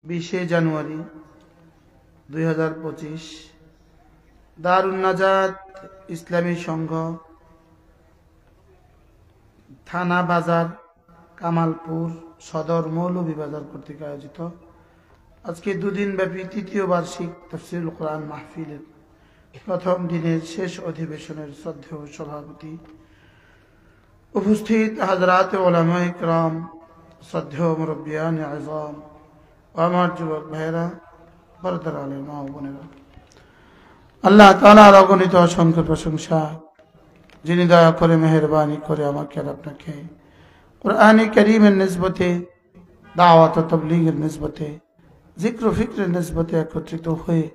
20 জানুয়ারি 2025 দারুন নাজাত ইসলামী সংঘ থানা বাজার কামালপুর সদর মৌলভীবাজার কর্তৃক আয়োজিত আজকে দুদিন ব্যাপী তৃতীয় বার্ষিক তাফসীরুল কোরআন মাহফিলের প্রথম দিনের শেষ অধিবেশনের শ্রদ্ধেয় সভাপতি উপস্থিত হযরত উলামায়ে কিরাম, শ্রদ্ধেয় মুরব্বিয়ানে আযম, আমার যুবক ভাইরা, পর্দার আলের মা ও বোনেরা, আল্লাহ তাআলার অগণিত অসংখ্য প্রশংসা, যিনি দয়া করে মেহেরবানি করে আমাকে আর আপনাকে কোরআনে কারীমের নিসবতে, দাওয়াত ও তাবলীগের নিসবতে, জিক্র ও ফিক্রের নিসবতে একত্রিত হয়ে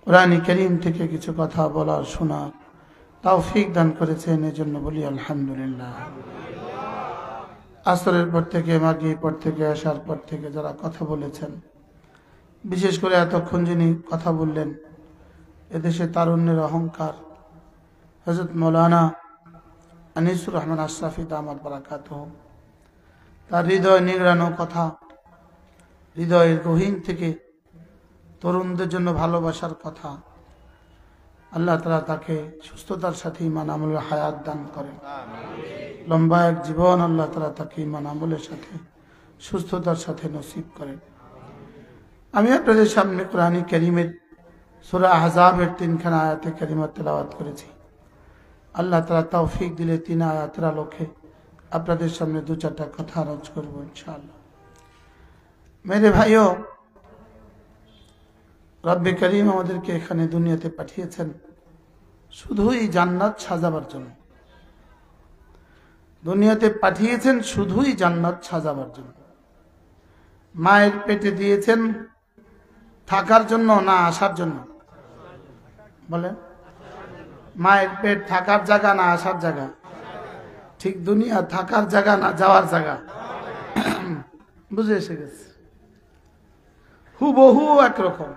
কোরআনে কারীম থেকে কিছু কথা বলার শোনার তৌফিক দান করেছেন। এজন্য বলি আলহামদুলিল্লাহ। আসরের পর থেকে, মাগরিবের পর থেকে, আসার পর থেকে যারা কথা বলেছেন, বিশেষ করে এতক্ষণ যিনি কথা বললেন, এদেশে তারুণ্যের অহংকার হযরত মাওলানা আনিসুর রহমান আশরাফি দামাত বারাকাতুহু, তার হৃদয় নিংড়ানো কথা, হৃদয়ের গহীন থেকে তরুণদের জন্য ভালোবাসার কথা, আল্লাহ তাআলা তাকে সুস্থতার সাথে ঈমান আমলের হায়াত দান করেন। লম্বা এক জীবন আল্লাহ তাআলা তাকে ঈমান আমলের সাথে সুস্থতার সাথে নসিব করেন। আমি আপনাদের সামনে কোরআনে কারীমের সূরা আহজাবের 3খানা আয়াতে কারিমা তেলাওয়াত করেছি। আল্লাহ তাআলা তৌফিক দিলে 3 আয়াতের আলোকে আপনাদের সামনে 2-4টা কথা আরজ করব ইনশাআল্লাহ। মেরে ভাইও, রব্বে করিম আমাদেরকে এখানে দুনিয়াতে পাঠিয়েছেন শুধুই জান্নাত সাজাবার জন্য। দুনিয়াতে পাঠিয়েছেন শুধুই জান্নাত সাজাবার জন্য। মায়ের পেটে দিয়েছেন থাকার জন্য না আসার জন্য? বলেন, মায়ের পেট থাকার জায়গা না আসার জায়গা? ঠিক দুনিয়া থাকার জায়গা না যাওয়ার জায়গা? বুঝে এসে গেছে, হুবহু একরকম।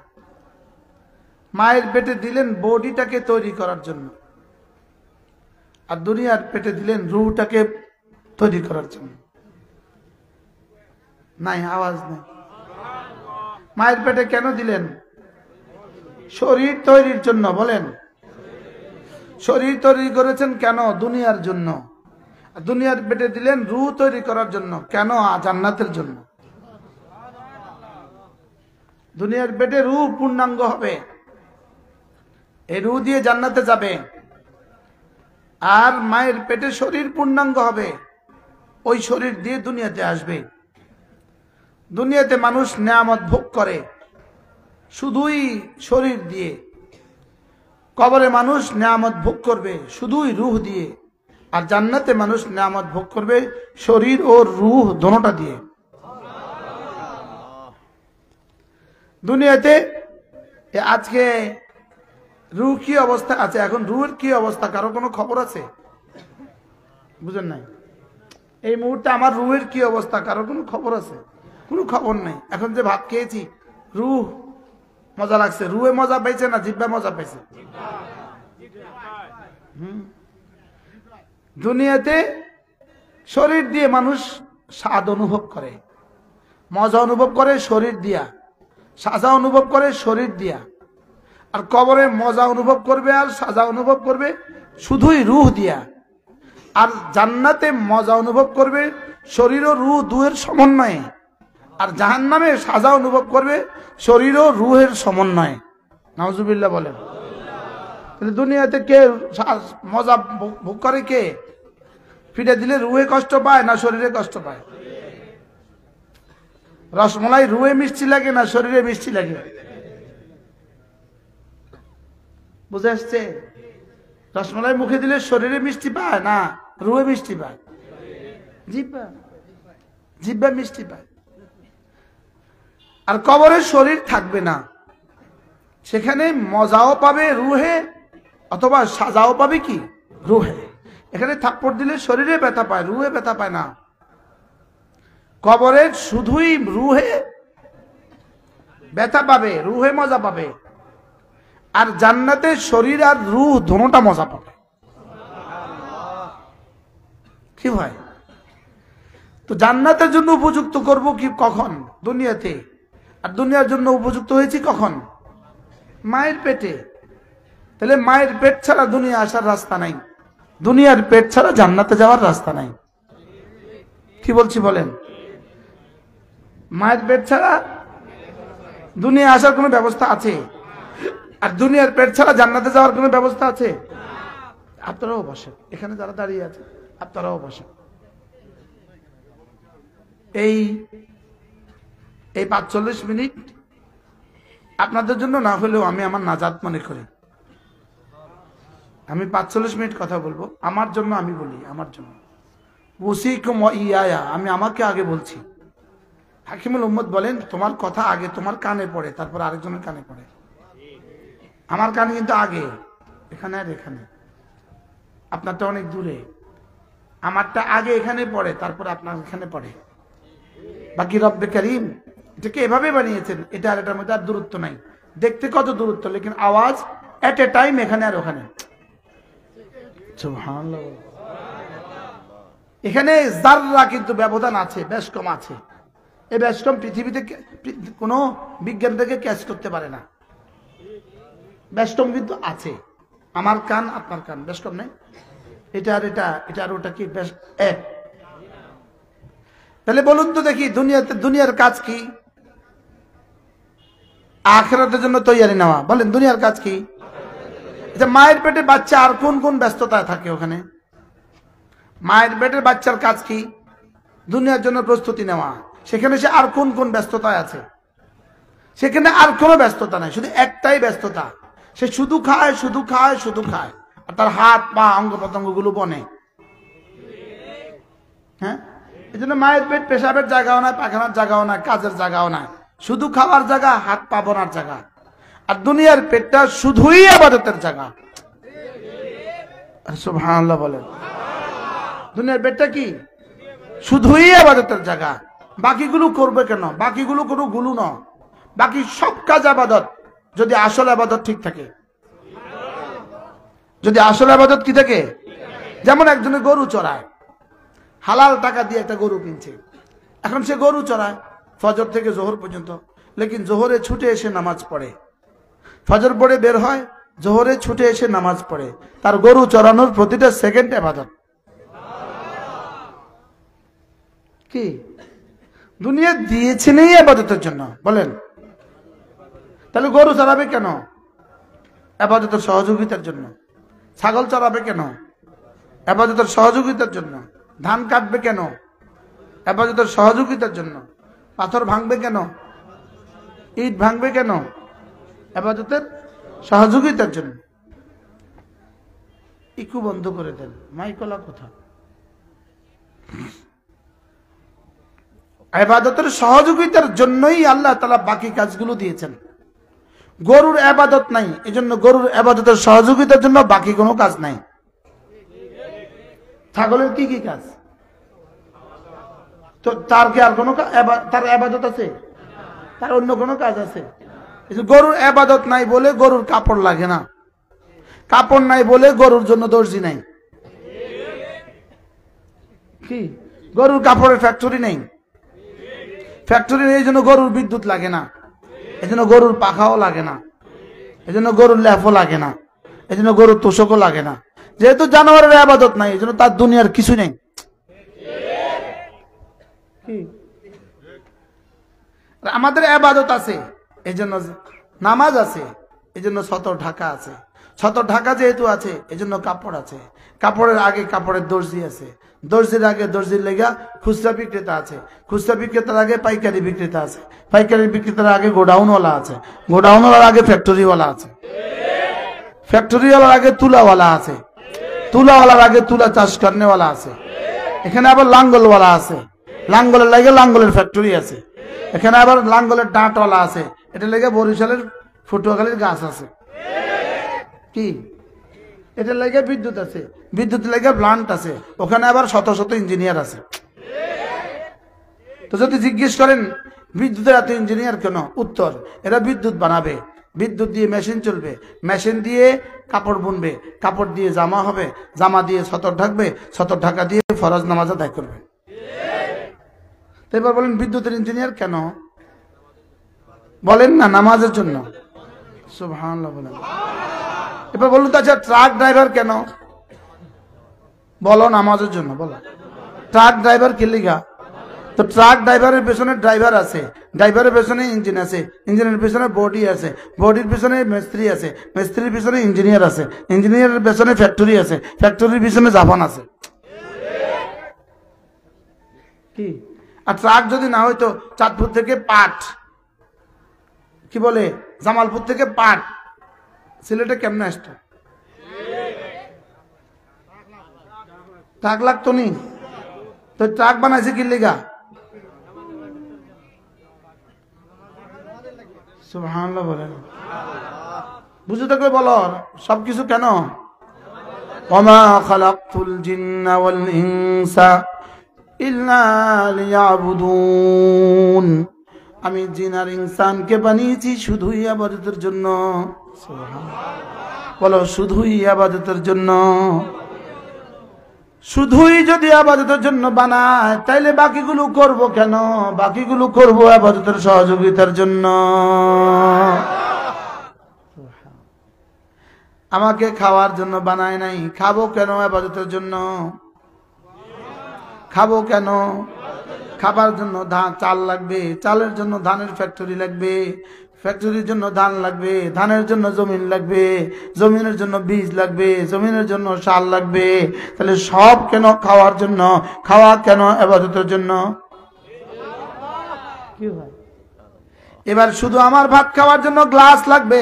মায়ের পেটে দিলেন বডিটাকে তৈরি করার জন্য, আর দুনিয়ার পেটে দিলেন রূহটাকে তৈরি করার জন্য। নাই, আওয়াজ নেই। মায়ের পেটে কেন দিলেন? শরীর তৈরির জন্য। বলেন, শরীর তৈরি করেছেন কেন? দুনিয়ার জন্য। দুনিয়ার পেটে দিলেন রূহ তৈরি করার জন্য। কেন? জান্নাতের জন্য। দুনিয়ার পেটে রূহ পূর্ণাঙ্গ হবে, এই রূহ দিয়ে জান্নাতে যাবে। আর মায়ের পেটে শরীর পূর্ণাঙ্গ হবে, ওই শরীর দিয়ে দুনিয়াতে আসবে। দুনিয়াতে মানুষ নেয়ামত ভোগ করে শুধুই শরীর দিয়ে, কবরে মানুষ নেয়ামত ভোগ করবে শুধুই রূহ দিয়ে, আর জান্নাতে মানুষ নেয়ামত ভোগ করবে শরীর ও রূহ দোনোটা দিয়ে। দুনিয়াতে আজকে রূহ কি অবস্থা আছে, এখন রূহের কি অবস্থা কারো কোনো খবর আছে? বুঝেন নাই? এই মুহূর্তে আমার রূহের কি অবস্থা কারো কোনো খবর আছে? কোনো খবর নেই। এখন যে ভাত খেয়েছি, রূহ মজা লাগছে। রূহে মজা পাইছে না জিহ্বা মজা পাইছে? দুনিয়াতে শরীর দিয়ে মানুষ স্বাদ অনুভব করে, মজা অনুভব করে শরীর দিয়া, সাজা অনুভব করে শরীর দিয়া। আর কবরে মজা অনুভব করবে আর সাজা অনুভব করবে শুধুই রূহ দিয়া। আর জান্নাতে মজা অনুভব করবে শরীর ও রূহ দুয়ের সমন্বয়ে। আর জাহান্নামে সাজা অনুভব করবে শরীর ও রূহের সমন্বয়ে। নাউজুবিল্লাহ বলেন। তাহলে দুনিয়াতে কে মজা ভোগ করে? কে? ফিরে দিলে রূহে কষ্ট পায় না শরীরে কষ্ট পায়? রসমলাই রূহে মিষ্টি লাগে না শরীরে মিষ্টি লাগে? বুঝে আসছে? রসমলাই মুখে দিলে শরীরে মিষ্টি পায় না রূহে মিষ্টি পায়? জিহ্বা মিষ্টি পায়। আর কবরে শরীর থাকবে না, সেখানে মজাও পাবে রূহে, অথবা সাজাও পাবে কি? রূহে। এখানে থাপ্পড় দিলে শরীরে ব্যথা পায়, রূহে ব্যথা পায় না। কবরে শুধুই রূহে ব্যথা পাবে, রূহে মজা পাবে। আর জান্নাতে শরীর আর রূহ দোনোটা মজা পাবে। কি ভাই? তো জান্নাতের জন্য উপযুক্ত করব কি কখন? দুনিয়াতে। আর দুনিয়ার জন্য উপযুক্ত হয়েছি কখন? মায়ের পেটে। তাহলে মায়ের পেট ছাড়া দুনিয়া আসার রাস্তা নাই, দুনিয়ার পেট ছাড়া জান্নাতে যাওয়ার রাস্তা নাই। কি বলছি বলেন? মায়ের পেট ছাড়া দুনিয়া আসার কোনো ব্যবস্থা আছে? আর দুনিয়ার পেট ছাড়া জান্নাতে যাওয়ার কোনো ব্যবস্থা আছে? আপনারাও বসেন, এখানে যারা দাঁড়িয়ে আছে আপনারাও বসেন। এই 45 মিনিট আপনাদের জন্য না হলেও আমি আমার নাজাত মনে করি। আমি 45 মিনিট কথা বলবো আমার জন্য, আমি বলি আমার জন্য। উসিকুম ওয়া ইয়ায়া, আমি আমাকে আগে বলছি। হাকিমুল উম্মত বলেন তোমার কথা আগে তোমার কানে পড়ে, তারপর আরেকজনের কানে পড়ে। আমার কানে কিন্তু আগে, এখানে আর এখানে। আপনারটা অনেক দূরে, আমারটা আগে এখানে পড়ে, তারপর আপনার এখানে পড়ে। বাকি রব্বে কারীম এটাকে এভাবে বানিয়েছেন, এটা আর এটার মধ্যে আর দূরত্ব নাই। দেখতে কত দূরত্ব, লেকিন আওয়াজ এট এ টাইম এখানে আর ওখানে। সুবহানাল্লাহ। এখানে যাররা কিন্তু ব্যবধান আছে, বেশ কম আছে। এই বেশ কম পৃথিবীতে কোনো বিজ্ঞান থেকে ক্যাচ করতে পারে না। বেশ কম কিন্তু আছে। আমার কান আপনার কান বেশ কম নেই, এটা আর এটা, এটা আর ওটা কি বেশ এক? তাহলে বলুন তো দেখি, দুনিয়ার কাজ কি? আখিরাতের জন্য তৈয়ারি নেওয়া। বলেন দুনিয়ার কাজ কি? মায়ের পেটে বাচ্চা আর কোন কোন ব্যস্ততায় থাকে ওখানে? মায়ের পেটের বাচ্চার কাজ কি? দুনিয়ার জন্য প্রস্তুতি নেওয়া। সেখানে সে আর কোন কোন ব্যস্ততায় আছে? সেখানে আর কোনো ব্যস্ততা নাই, শুধু একটাই ব্যস্ততা, সে শুধু খায় শুধু খায় শুধু খায়, আর তার হাত পা অঙ্গ প্রত্যঙ্গ গুলো বনে। হ্যাঁ, এই জন্য মায়ের পেট পেশাবের জায়গাও নাই, পায়খানার জায়গাও নাই, কাজের জায়গাও নাই, শুধু খাওয়ার জায়গা, হাত পা বোনার জায়গা। আর দুনিয়ার পেটটা শুধুই ইবাদতের জায়গা। সুবহানাল্লাহ বলেন। দুনিয়ার পেটটা কি? শুধুই ইবাদতের জায়গা। বাকিগুলো করবে কেন? বাকিগুলো কোনো গুলো না, বাকি সব কাজ ইবাদত, যদি আসল ইবাদত ঠিক থাকে। যদি আসল ইবাদত কি থাকে? যেমন একজনে গরু চড়ায়, হালাল টাকা দিয়ে একটা গরু কিনছে, এখন সে গরু চড়ায় ফজর থেকে জোহর পর্যন্ত, লেকিন জোহরে ছুটে এসে নামাজ পড়ে, ফজর পড়ে বের হয়, জোহরে ছুটে এসে নামাজ পড়ে। তার গরু চড়ানোর প্রতিটা সেকেন্ড ইবাদত। কি দুনিয়া দিয়েছেন এই ইবাদতের জন্য? বলেন। তাহলে গরু চড়াবে কেন? ইবাদতের সহযোগিতার জন্য। ছাগল চড়াবে কেন? ইবাদতের সহযোগিতার জন্য। ধান কাটবে কেন? ইবাদতের সহযোগিতার জন্য। পাথর ভাঙবে কেন? ইট ভাঙবে কেন? ইবাদতের সহযোগিতার জন্য। ইকু বন্ধ করে দেন, মাইকলা কোথা? ইবাদতের সহযোগিতার জন্যই আল্লাহ তাআলা বাকি কাজগুলো দিয়েছেন। গরুর ইবাদত নাই, এজন্য গরুর ইবাদতের সহযোগিতার জন্য বাকি কোনো কাজ নাই। ছাগলের কি কি কাজ? তো তার কি আর কোনো তার ইবাদত আছে? তার অন্য কোনো কাজ আছে? গরুর ইবাদত নাই বলে গরুর কাপড় লাগে না, কাপড় নাই বলে গরুর জন্য দর্জি নাই। কি গরুর কাপড়ের ফ্যাক্টরি নেই? ফ্যাক্টরি নেই, এই জন্য গরুর বিদ্যুৎ লাগে না, এই জন্য গরুর পাখাও লাগে না, এই জন্য গরুর ল্যাফও লাগে না, এই জন্য গরুর তোষকও লাগে না। যেহেতু জানোয়ারের ইবাদত নাই, এই জন্য তার দুনিয়ার কিছু নেই। আমাদের ইবাদত আছে, এই জন্য নামাজ আছে, এই জন্য সতর ঢাকা আছে। সতর ঢাকা যেহেতু আছে, এই জন্য কাপড় আছে। কাপড়ের আগে কাপড়ের দর্জি আছে, দর্জির আগে দর্জির লেগা খুচরা বিক্রেতা আছে, খুচরা বিক্রেতার আগে পাইকারি বিক্রেতা আছে, পাইকারি বিক্রেতার আগে গোডাউনওয়ালা আছে, গোডাউনওয়ালার আগে ফ্যাক্টরিওয়ালা আছে, ফ্যাক্টরিওয়ালার আগে তুলাওয়ালা আছে, তুলাওয়ালার আগে তুলা চাষ করনেওয়ালা আছে। এখানে আবার লাঙ্গলওয়ালা আছে, লাঙ্গলের লাগে লাঙ্গলের ফ্যাক্টরি আছে। এখানে আবার লাঙ্গলের ডাঁটওয়ালা আছে, এটা লেগে বরিশালের ফুটুয়াখালীর গাছ আছে। কি এটা লেগে বিদ্যুৎ আছে, বিদ্যুৎ লেগে প্লান্ট আছে, ওখানে আবার শত শত ইঞ্জিনিয়ার আছে। তো যদি জিজ্ঞেস করেন বিদ্যুতের এত ইঞ্জিনিয়ার কেন, উত্তর এরা বিদ্যুৎ বানাবে, বিদ্যুৎ দিয়ে মেশিন চলবে, মেশিন দিয়ে কাপড় বুনবে, কাপড় দিয়ে জামা হবে, জামা দিয়ে সতর ঢাকবে, সতর ঢাকা দিয়ে ফরজ নামাজ আদায় করবে। তো এবার বলেন বিদ্যুতের ইঞ্জিনিয়ার কেন? বলেন না, নামাজের জন্য। সুবহানাল্লাহ বলেন। এবার বলুন তো, আচ্ছা ট্রাক ড্রাইভার কেন? বলো নামাজের জন্য। বলো ট্রাক ড্রাইভার কি লিগা? তো ট্রাক ড্রাইভারের পেছনে ড্রাইভার আছে, ড্রাইভারের পেছনে ইঞ্জিন আছে, ইঞ্জিনের পেছনে বডি আছে, বডির পেছনে মিস্ত্রি আছে, মিস্ত্রির পেছনে ইঞ্জিনিয়ার আছে, ইঞ্জিনিয়ারের পেছনে ফ্যাক্টরি আছে, ফ্যাক্টরির পেছনে জাপান আছে। কি? আর ট্রাক যদি না হয়তো চাঁদপুর থেকে পাট, কি বলে জামালপুর থেকে পাট সিলেটে কেমনে আসতো? ট্রাক লাগতো নি? তো ট্রাক বানাইছে কি লিগা? সুবহানাল্লাহ বলেন। বুঝে থাকলে বলো সবকিছু কেন? ওয়ামা খালাকতুল জিন্না ওয়াল ইনসা ইল্লা লিয়াবুদুন। আমি জিন আর ইনসানকে বানিয়েছি শুধুই ইবাদতের জন্য। সুবহানাল্লাহ বলো, শুধুই ইবাদতের জন্য। শুধুই যদি ইবাদতের জন্য বানায় তাইলে বাকিগুলো করব কেন? বাকিগুলো করব ইবাদতের সহযোগিতার জন্য। আমাকে খাওয়ার জন্য বানায় নাই, খাবো কেন? ইবাদতের জন্য। খাবো কেন? খাবার জন্য চাল লাগবে, চালের জন্য ধানের ফ্যাক্টরি লাগবে, ফ্যাক্টরির জন্য ধান লাগবে, ধানের জন্য জমিন লাগবে, জমিনের জন্য বীজ লাগবে, জমিনের জন্য সার লাগবে। তাহলে সব কেন? খাওয়ার জন্য। খাওয়া কেন? ইবাদতের জন্য। এবার শুধু আমার ভাত খাওয়ার জন্য গ্লাস লাগবে,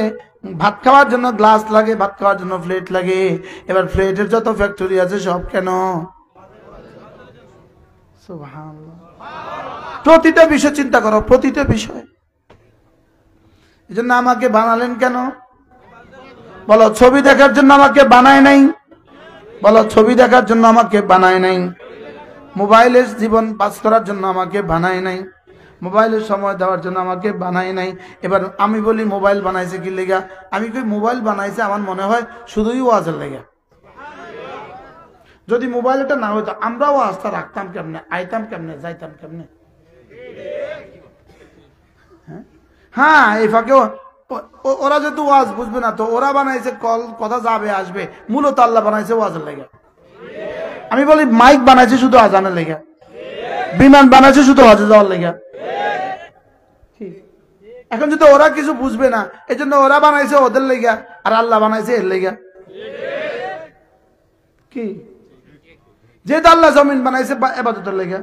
ভাত খাওয়ার জন্য গ্লাস লাগে, ভাত খাওয়ার জন্য প্লেট লাগে। এবার প্লেটের যত ফ্যাক্টরি আছে সব কেন? সুবহানাল্লাহ। প্রতিটা বিষয় চিন্তা করো, প্রতিটা বিষয়। এই জন্য আমাকে বানালেন কেন? বলো ছবি দেখার জন্য আমাকে বানায় নাই। বলো ছবি দেখার জন্য আমাকে বানায় নাই। মোবাইলের জীবন পাস করার জন্য আমাকে বানায় নাই। মোবাইলের সময় দেওয়ার জন্য আমাকে বানায় নাই। এবার আমি বলি মোবাইল বানাইছে কি লেগা? আমি কই মোবাইল বানাইছে আমার মনে হয় শুধুই ওয়াজের লেগা। যদি মোবাইলটা না হইতো আমরাও আস্থা রাখতাম কেমনে, আইতাম কেমনে, যাইতাম কেমনে? হ্যাঁ, এই ফাঁকে ওরা যেহেতু ওয়াজ বুঝবে না, তো ওরা বানাইছে কল, কথা যাবে আসবে, মূলত আল্লাহ বানাইছে ওয়াজের লেগে। আমি বলি মাইক বানাইছে শুধু আজানের লেগে, বিমান বানাইছে শুধু হজে যাওয়ার লেগে। এখন যদি ওরা কিছু বুঝবে না, এই জন্য ওরা বানাইছে ওদের লেগে, আর আল্লাহ বানাইছে এর লেগে। কি? যেহেতু আল্লাহ জমিন বানাইছে ইবাদতের লেগে,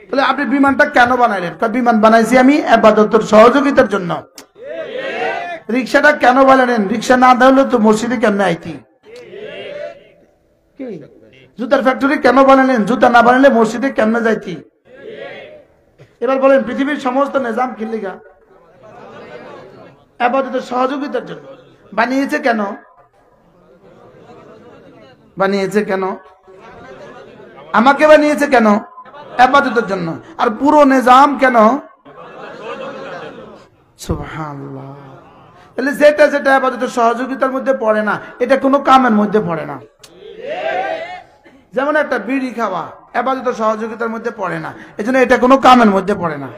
তাহলে আপনি বিমানটা কেন বানাইলেন? বিমান বানাইছি আমি ইবাদতের সহযোগিতার জন্য। রিক্সাটা কেন বানালেন? রিক্সা না দেওয়ালে তো মসজিদে কেমনে আইতি? জুতার ফ্যাক্টরি কেন বানালেন? জুতা না বানালে মসজিদে কেমনে যাইতি? এবার বলেন পৃথিবীর সমস্ত নিজাম কি লিগা? ইবাদতের সহযোগিতার জন্য। বানিয়েছে কেন? বানিয়েছে কেন? আমাকে বানিয়েছে কেন? ইবাদতের জন্য। আর পুরো নিজাম কেন? সুবহানাল্লাহ। তাহলে যেটা যেটা ইবাদতের সহযোগিতার মধ্যে পড়ে না, এটা কোনো কামের মধ্যে পড়ে না। যেমন একটা বিড়ি খাওয়া ইবাদতের সহযোগিতার মধ্যে পড়ে না, এজন্য এটা কোনো কামের মধ্যে পড়ে না।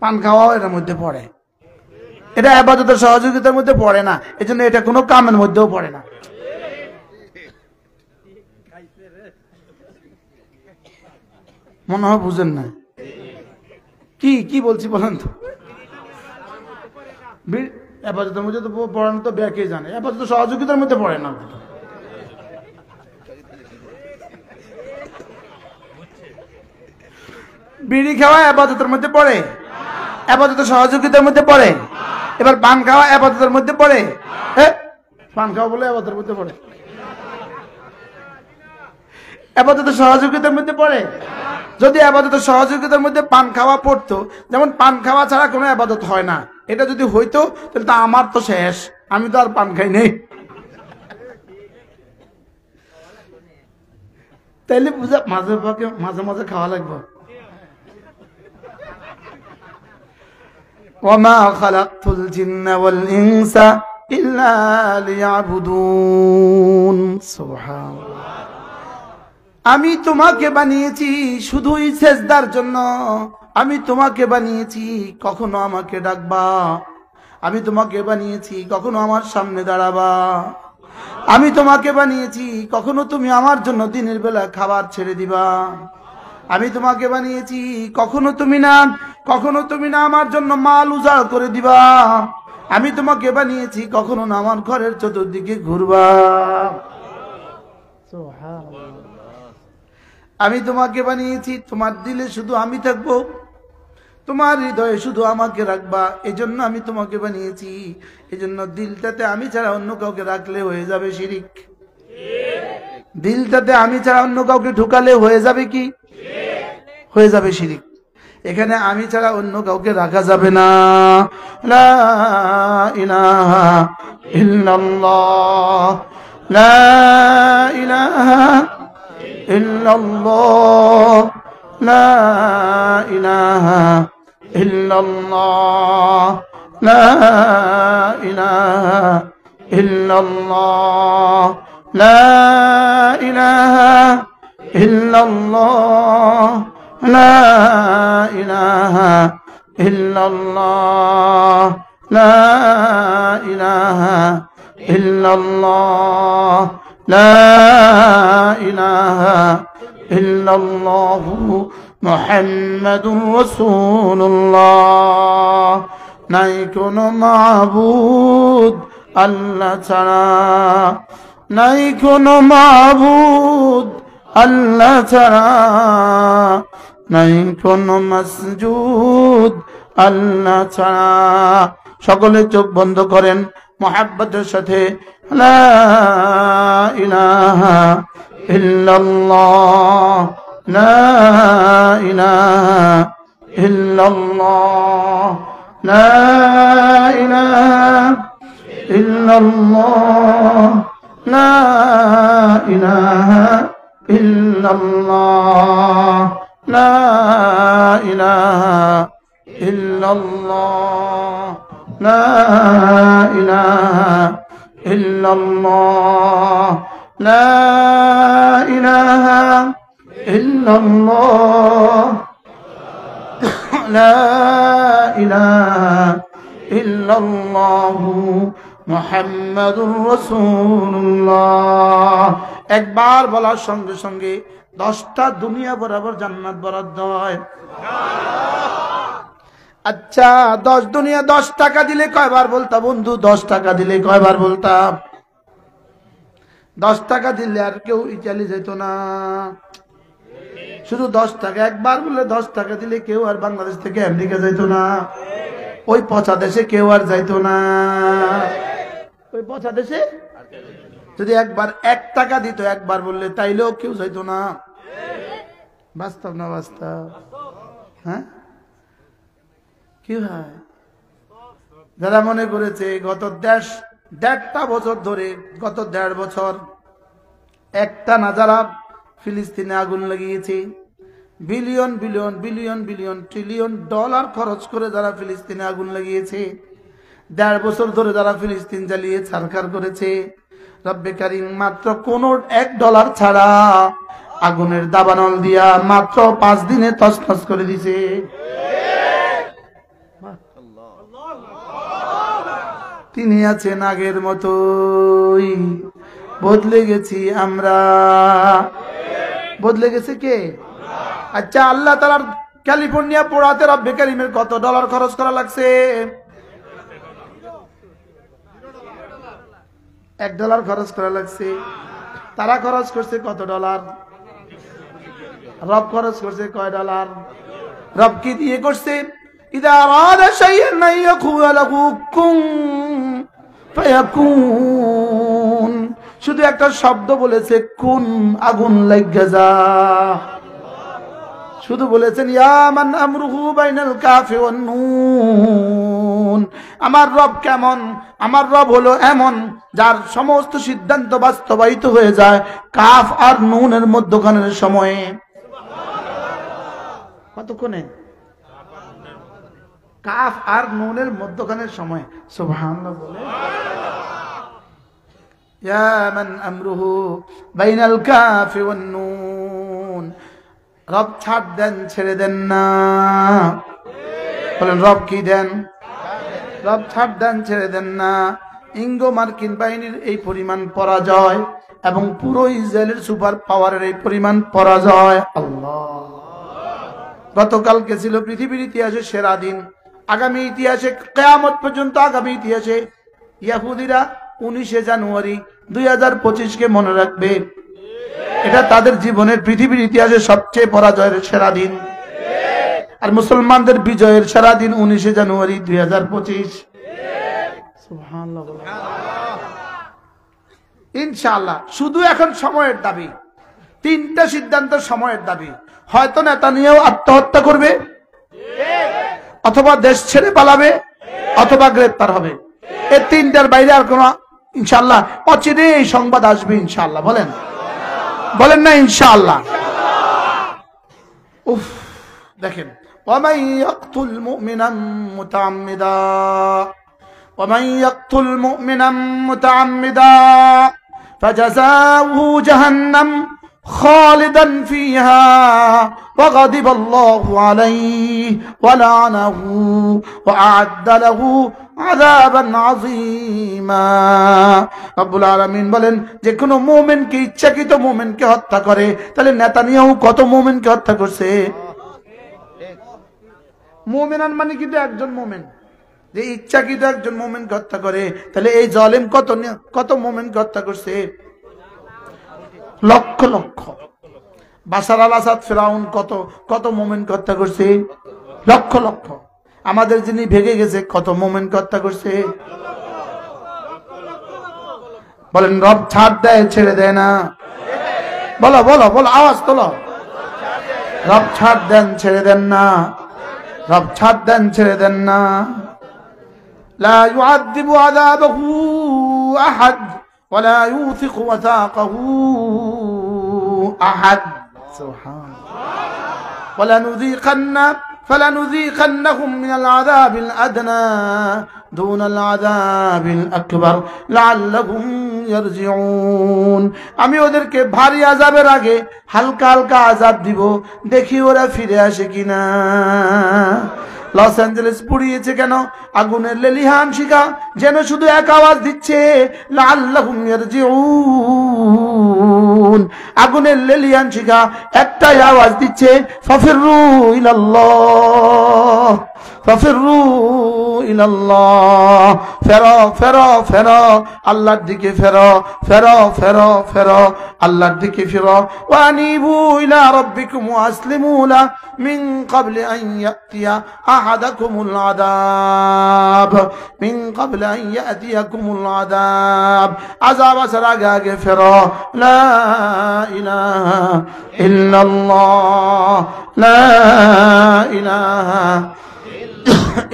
পান খাওয়াও এর মধ্যে পড়ে, এটা ইবাদতের সহযোগিতার মধ্যে পড়ে না, এজন্য এটা কোনো কামের মধ্যেও পড়ে না। মনে হয় বুঝেন না কি কি বলছি বলেন তো? ইবাদতের মধ্যে তো পড়ানো তো ব্যাকে জানে, ইবাদতের সহযোগিতার মধ্যে পড়ে না। বিড়ি খাওয়া ইবাদতের মধ্যে পড়ে, ইবাদতের সহযোগিতার মধ্যে পড়ে। এবার পান খাওয়া ইবাদতের মধ্যে পড়ে। পান খাওয়া বলে ইবাদতের মধ্যে পড়ে, ইবাদতের সহযোগিতার মধ্যে পড়ে। যদি ইবাদতের সহযোগিতার মধ্যে পান খাওয়া পড়তো, যেমন পান খাওয়া ছাড়া কোনো ইবাদত হয় না, এটা যদি হইতো তাহলে তা আমার তো শেষ, আমি তো আর পান খাই নেই। তাইলে বুঝা মাঝে মাঝে মাঝে খাওয়া লাগবে। ওয়ামা খালাকতুল জিন্না ওয়াল ইনসা ইল্লা লিয়াবুদুন। সুবহানাল্লাহ। আমি তোমাকে বানিয়েছি শুধুই সেজদার জন্য, আমি তোমাকে বানিয়েছি কখনো আমাকে ডাকবা, আমি তোমাকে বানিয়েছি কখনো আমার সামনে দাঁড়াবা, আমি তোমাকে বানিয়েছি কখনো তুমি আমার জন্য দিনের বেলা খাবার ছেড়ে দিবা, আমি তোমাকে বানিয়েছি কখনো তুমি না আমার জন্য মাল উজাড় করে দিবা, আমি তোমাকে বানিয়েছি কখনো না আমার ঘরের চতুর্দিকে ঘুরবা। আমি তোমাকে বানিয়েছি তোমার দিলে শুধু আমি থাকবো, তোমার হৃদয়ে শুধু আমাকে রাখবা, এজন্য আমি তোমাকে বানিয়েছি। এজন্য দিলটাতে আমি ছাড়া অন্য কাউকে রাখলে হয়ে যাবে শিরিক, দিলটাতে আমি ছাড়া অন্য কাউকে ঢুকালে হয়ে যাবে কি? হয়ে যাবে শিরিক। এখানে আমি ছাড়া অন্য কাউকে রাখা যাবে না। লা ইলাহা ইল্লাল্লাহ, লা ইলাহা ইল্লাল্লাহ, লা ইলাহা ইল্লাল্লাহ, লা ইলাহা ইল্লাল্লাহ, লা ইলাহা ইল্লাল্লাহ, লা ইলাহা ইল্লাল্লাহ, লা ইলাহা ইল্লাল্লাহ, লা ইলাহা ইল্লাল্লাহ, মুহাম্মাদুর রাসূলুল্লাহ। নাই কোনো মাবুদ আল্লাহ ছাড়া, নাই কোনো মাবুদ আল্লাহ ছাড়া, নাই কোনো মাসজুদ আল্লাহ ছাড়া। সকলে চোখ বন্ধ করেন মুহাব্বতের সাথে লা ইলাহা ইল্লাল্লাহ, লা ইলাহা ইল্লাল্লাহ, লা ইলাহা ইল্লাল্লাহ, লা ইলাহা ইল্লাল্লাহ, লা ইলাহা ইল্লাল্লাহ, লা ইলাহা ইল্লাল্লাহ, লা ইলাহা ইল্লাল্লাহ, লা ইলাহা ইল্লাল্লাহ, মুহাম্মাদুর রাসূলুল্লাহ। একবার বলার সঙ্গে সঙ্গে 10টা দুনিয়া বরাবর জান্নাত বরাদ্দ হয়। আচ্ছা 10 দুনিয়া 10 টাকা দিলে কয়বার বলতা বন্ধু? 10 টাকা দিলে কয়বার বলতাম? 10 টাকা দিলে আর কেউ ইতালি যেত না, শুধু 10 টাকা। একবার বললে 10 টাকা দিলে কেউ আর বাংলাদেশ থেকে আমেরিকা যাইত না, ওই পচা দেশে কেউ আর যাইতো না। ওই পচা দেশে যদি একবার 1 টাকা দিত একবার বললে, তাইলেও কেউ যাইতো না। বাস্তব না বাস্তব? হ্যাঁ কি হয়? যারা মনে করেছে গত 1.5টা বছর ধরে, গত 1.5 বছর একটা না যারা ফিলিস্তিনে আগুন লাগিয়েছে, billion billion billion billion trillion dollar খরচ করে যারা ফিলিস্তিনে আগুন লাগিয়েছে, 1.5 বছর ধরে যারা ফিলিস্তিন জ্বালিয়ে ছারখার করেছে, রব্বে কারীম মাত্র কোন $1 ছাড়া আগুনের দাবানল দিয়া মাত্র 5 দিনে তছনছ করে দিছে। তিনি আছেন আগের মতোই, বদলে গেছি আমরা। বদলে গেছে কে? আচ্ছা আল্লাহ তাআলার ক্যালিফোর্নিয়া পোড়াতে রব্বে কারীমের কত ডলার খরচ করা লাগছে? $1 খরচ করা লাগছে। তারা খরচ করছে কত ডলার? রব খরচ করছে কয় ডলার? রব কি দিয়ে করছে? ইদা আরাদা শাইআন ইয়াকুলা লাহু কুন ফায়াকুন। শুধু একটা শব্দ বলেছে, কুন, আগুন লাগা যা। শুধু বলেছেন ইয়া মান আমরুহু বাইনাল কাফি ওয়ান নুন। আমার রব কেমন? আমার রব হলো এমন যার সমস্ত সিদ্ধান্ত বাস্তবায়িত হয়ে যায় কাফ আর নুনের মধ্যখানের সময়ে। কতক্ষণে? কাফ আর নুনের মধ্যখানের সময়। সুবহানাল্লাহ বলে ইয়া মান আমরুহু বাইনাল কাফি ওয়ান নুন। রব ছাড় দেন ছেড়ে দেন না। বলেন রব কি দেন? রব ছাড় দেন ছেড়ে দেন না। ইঙ্গো মার্কিন বাহিনীর এই পরিমাণ পরাজয় এবং পুরো ইসরায়েলের সুপার পাওয়ারের এই পরিমাণ পরাজয়। আল্লাহ, গতকালকে ছিল পৃথিবীর ইতিহাসে সেরা দিন। আগামী ইতিহাসে কিয়ামত পর্যন্ত আগামী ইতিহাসে ইহুদিরা 19 জানুয়ারি 2025-কে মনে রাখবে। এটা তাদের জীবনের পৃথিবীর ইতিহাসে সবচেয়ে পরাজয়ের সেরা দিন। আর মুসলমানদের বিজয়ের সেরা দিন 19 জানুয়ারি 2025। সুবহানাল্লাহ। ইনশাআল্লাহ শুধু এখন সময়ের দাবি, 3টা সিদ্ধান্ত সময়ের দাবি। হয়তো নেতানিয়াহু আত্মহত্যা করবে, অথবা দেশ ছেড়ে পালাবে, অথবা গ্রেফতার হবে। এই 3টার বাইরে আর কোন ইনশাআল্লাহ অচিরে এই সংবাদ আসবে ইনশাআল্লাহ। বলেন বলেন না ইনশাআল্লাহ। উফ, দেখেন ومن يقتل مؤمنا متعمدا ومن يقتل مؤمنا متعمدا فجزاؤه جهنم خالدا فيها وغضب الله عليه ولعنه وأعد له عذابا عظيما। রব্বুল আলামিন বলেন যে কোন মুমিনকে ইচ্ছাকৃত মুমিনকে হত্যা করে, তাহলে নেতানিয়াহু কত মুমিনকে হত্যা করছে? মুমিনান মানে কিন্তু একজন মুমিন, যে ইচ্ছাকৃত একজন মুমিনকে হত্যা করে, তাহলে এই জালেম কত মুমিনকে হত্যা করছে? লক্ষ লক্ষ। বাশার আল আসাদ ফিরাউন কত মুমিনকে হত্যা করছে? লক্ষ লক্ষ। আমাদের যিনি ভেগে গেছে কত মুমিনকে হত্যা করছে? বলেন রব ছাড় দেয় ছেড়ে দেয় না? বলো বলো বলো, আওয়াজ তোলো। রব ছাড় দেন ছেড়ে দেন না, রব ছাড় দেন ছেড়ে দেন না। লা ইউআযযিবু আযাবাহু আহাদ ওয়া লা ইউথিকু ওয়াসাকাহু আহাদ। সুবহানাল্লাহ। فلنذيقنهم من العذاب الأدنى دون العذاب الأكبر لعلهم يرجعون। আমি ওদেরকে ভারী আযাবের আগে হালকা হালকা আযাব দিব, দেখি ওরা ফিরে আসে কিনা। লস অ্যাঞ্জেলেস পুড়িয়েছে কেন? আগুনের লেলিহান শিখা যেন শুধু এক আওয়াজ দিচ্ছে, লাআল্লাহুম ইয়ারজিউন। আগুনের লেলিহান শিখা একটাই আওয়াজ দিচ্ছে, ফাফিরু ইলাল্লাহ, ফাফিরু ইলাল্লাহ। ফেরো ফেরো ফেরো, আল্লাহর দিকে ফেরো, ফেরো ফেরো ফেরো, আল্লাহর দিকে ফেরো। ওয়ানিবু ইলা রাব্বিকুম ওয়াসলিমু লা মিন ক্বাবলি আন ইয়াতিয়া আহাদাকুমুল আযাব, মিন ক্বাবলি আন ইয়াতিয়াকুমুল আযাব। আযাব আসার আগে আগে ফেরো। লা ইলাহা ইল্লাল্লাহ, লা ইলাহা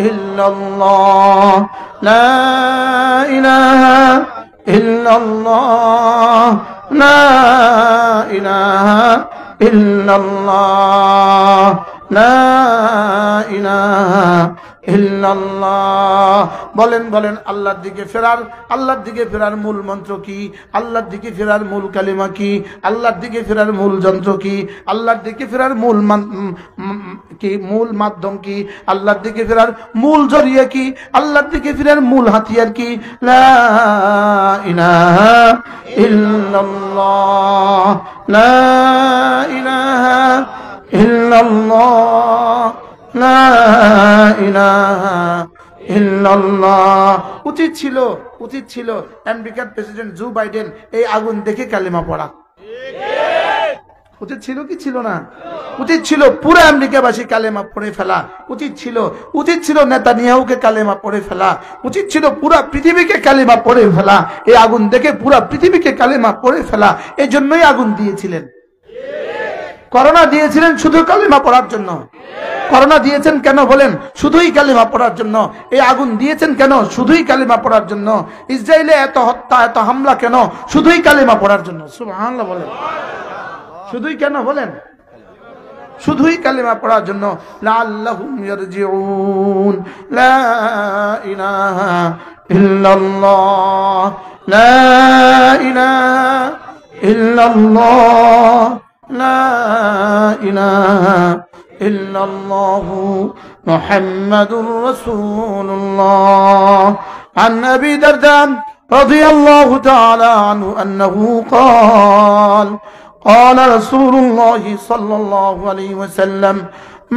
ইল্লাল্লাহ, লা ইলাহা ইল্লাল্লাহ, লা ইলাহা ইল্লাল্লাহ, লা ইলাহা ইল্লাল্লাহ। বলেন বলেন আল্লাহর দিকে ফেরার, আল্লাহর দিকে ফেরার মূল মন্ত্র কি? আল্লাহর দিকে ফেরার মূল কালিমা কি? আল্লাহর দিকে ফেরার মূল যন্ত্র কি? আল্লাহর দিকে ফেরার মূল কি? মূল মাধ্যম কি? আল্লাহর দিকে ফেরার মূল জরিয়া কি? আল্লাহর দিকে ফেরার মূল হাতিয়ার কি? লা ইলাহা ইল্লাল্লাহ, লা ইলাহা ইল্লাল্লাহ, লা ইলাহা ইল্লাল্লাহ। উচিত ছিল আমেরিকার প্রেসিডেন্ট জো বাইডেন এই আগুন দেখে কালেমা পড়া। উচিত ছিল কি ছিল না? উচিত ছিল পুরো আমেরিকাবাসী কালেমা পড়ে ফেলা। উচিত ছিল নেতানিয়াহুকে কালেমা পড়ে ফেলা। উচিত ছিল পুরা পৃথিবীকে কালেমা পড়ে ফেলা। এই আগুন দেখে পুরা পৃথিবীকে কালেমা পড়ে ফেলা। এই জন্যই আগুন দিয়েছিলেন। করোনা দিয়েছিলেন শুধু কালেমা পড়ার জন্য। করোনা দিয়েছেন কেন বলেন? শুধুই কালেমা পড়ার জন্য। এই আগুন দিয়েছেন কেন? শুধুই কালেমা পড়ার জন্য। ইসরায়েলে এত হত্যা এত হামলা কেন? শুধুই কালেমা পড়ার জন্য। সুবহানাল্লাহ বলেন। শুধুই কেন বলেন? শুধুই কালেমা পড়ার জন্য। লাআল্লাহুম ইয়ারজিউন। লা ইলাহা ইল্লাল্লাহ, লা ইলাহা ইল্লাল্লাহ, লা ইলাহা ইল্লাল্লাহু মুহাম্মাদুর রাসূলুল্লাহ। عن أبي درداء رضي الله تعالى عنه أنه قال قال رسول الله صلى الله عليه وسلم